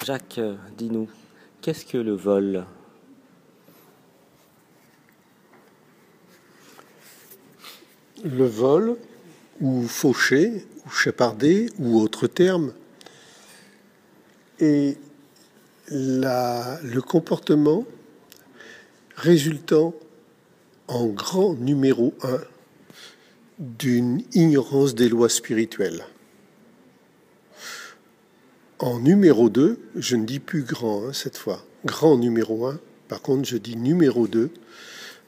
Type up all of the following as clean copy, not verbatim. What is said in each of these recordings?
Jacques, dis-nous, qu'est-ce que le vol? Le vol, ou faucher, ou chaparder, ou autre terme, est le comportement résultant en grand numéro 1 d'une ignorance des lois spirituelles. En numéro 2, je ne dis plus grand cette fois, grand numéro 1, par contre je dis numéro 2,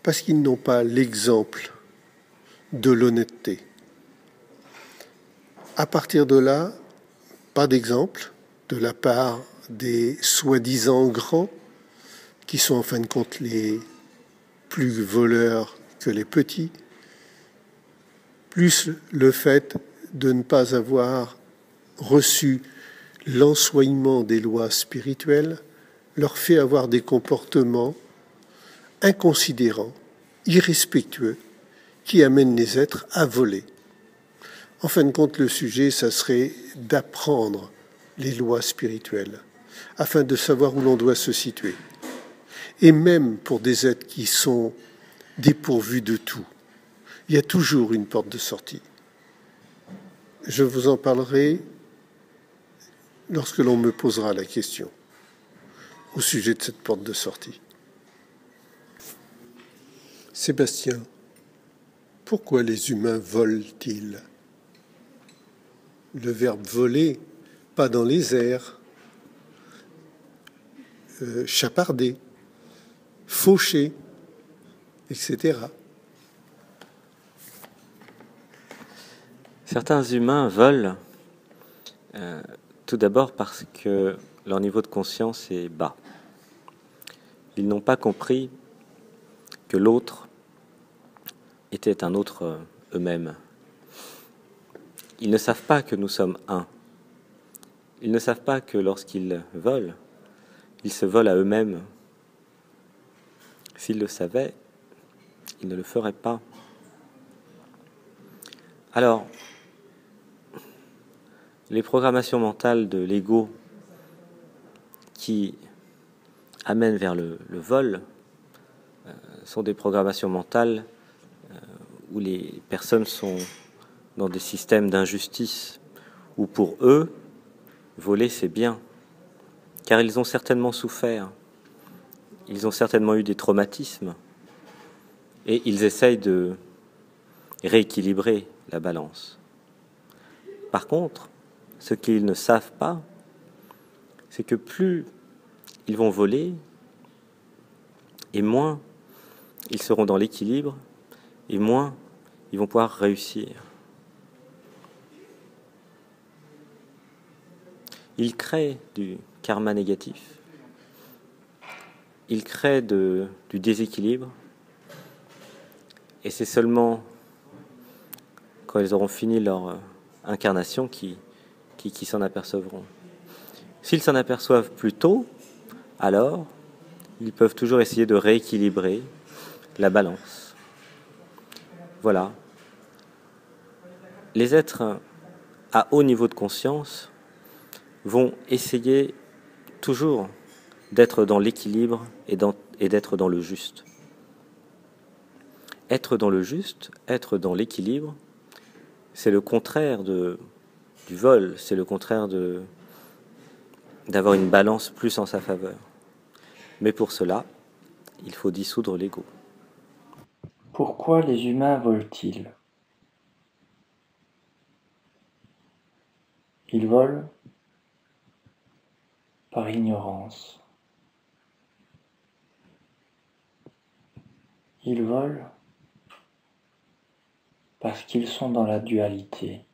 parce qu'ils n'ont pas l'exemple de l'honnêteté. À partir de là, pas d'exemple de la part des soi-disant grands, qui sont en fin de compte les plus voleurs que les petits, plus le fait de ne pas avoir reçu l'ensoignement des lois spirituelles leur fait avoir des comportements inconsidérants, irrespectueux, qui amènent les êtres à voler. En fin de compte, le sujet, ça serait d'apprendre les lois spirituelles, afin de savoir où l'on doit se situer. Et même pour des êtres qui sont dépourvus de tout, il y a toujours une porte de sortie. Je vous en parlerai lorsque l'on me posera la question au sujet de cette porte de sortie. Sébastien, pourquoi les humains volent-ils? Le verbe voler, pas dans les airs, chaparder, faucher, etc. Certains humains volent tout d'abord parce que leur niveau de conscience est bas. Ils n'ont pas compris que l'autre était un autre eux-mêmes. Ils ne savent pas que nous sommes un. Ils ne savent pas que lorsqu'ils volent, ils se volent à eux-mêmes. S'ils le savaient, ils ne le feraient pas. Alors, les programmations mentales de l'ego qui amènent vers le vol sont des programmations mentales où les personnes sont dans des systèmes d'injustice, où pour eux, voler c'est bien, car ils ont certainement souffert, ils ont certainement eu des traumatismes, et ils essayent de rééquilibrer la balance. Par contre, ce qu'ils ne savent pas, c'est que plus ils vont voler, et moins ils seront dans l'équilibre, et moins ils vont pouvoir réussir. Ils créent du karma négatif, ils créent du déséquilibre, et c'est seulement quand ils auront fini leur incarnation qui s'en apercevront. S'ils s'en aperçoivent plus tôt, alors ils peuvent toujours essayer de rééquilibrer la balance. Voilà. Les êtres à haut niveau de conscience vont essayer toujours d'être dans l'équilibre et d'être dans le juste. Être dans le juste, être dans l'équilibre, c'est le contraire du vol, c'est le contraire d'avoir une balance plus en sa faveur. Mais pour cela, il faut dissoudre l'ego. Pourquoi les humains volent-ils? Ils volent par ignorance. Ils volent parce qu'ils sont dans la dualité.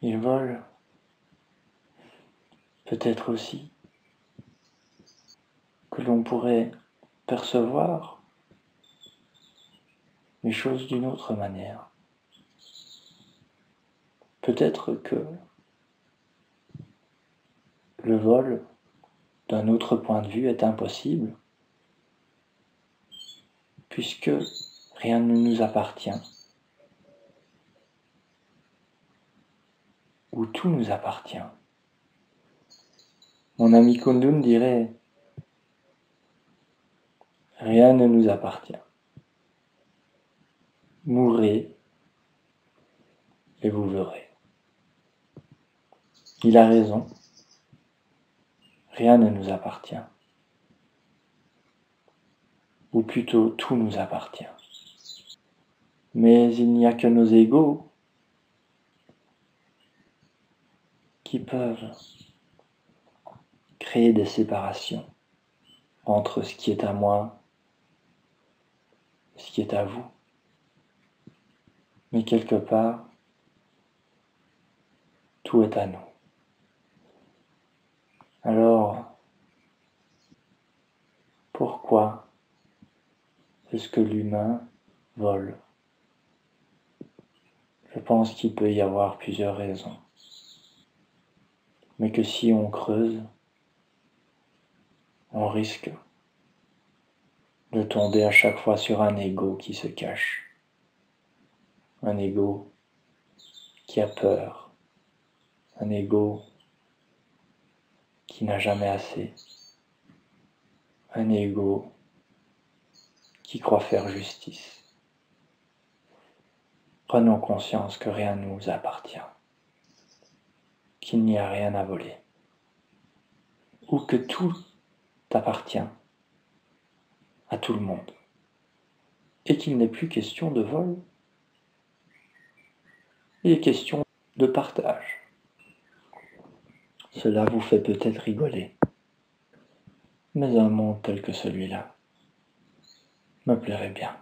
Ils volent peut-être aussi que l'on pourrait percevoir les choses d'une autre manière. Peut-être que le vol d'un autre point de vue est impossible, puisque rien ne nous appartient, ou tout nous appartient. Mon ami Kundun dirait « Rien ne nous appartient. Mourrez et vous verrez. » Il a raison. Rien ne nous appartient. Ou plutôt, tout nous appartient. Mais il n'y a que nos égos qui peuvent créer des séparations entre ce qui est à moi et ce qui est à vous. Mais quelque part, tout est à nous. Alors, pourquoi est-ce que l'humain vole? Je pense qu'il peut y avoir plusieurs raisons. Mais que si on creuse, on risque de tomber à chaque fois sur un ego qui se cache. Un ego qui a peur. Un ego qui n'a jamais assez. Un ego qui croit faire justice. Prenons conscience que rien ne nous appartient, qu'il n'y a rien à voler, ou que tout appartient à tout le monde, et qu'il n'est plus question de vol, il est question de partage. Cela vous fait peut-être rigoler, mais un monde tel que celui-là me plairait bien.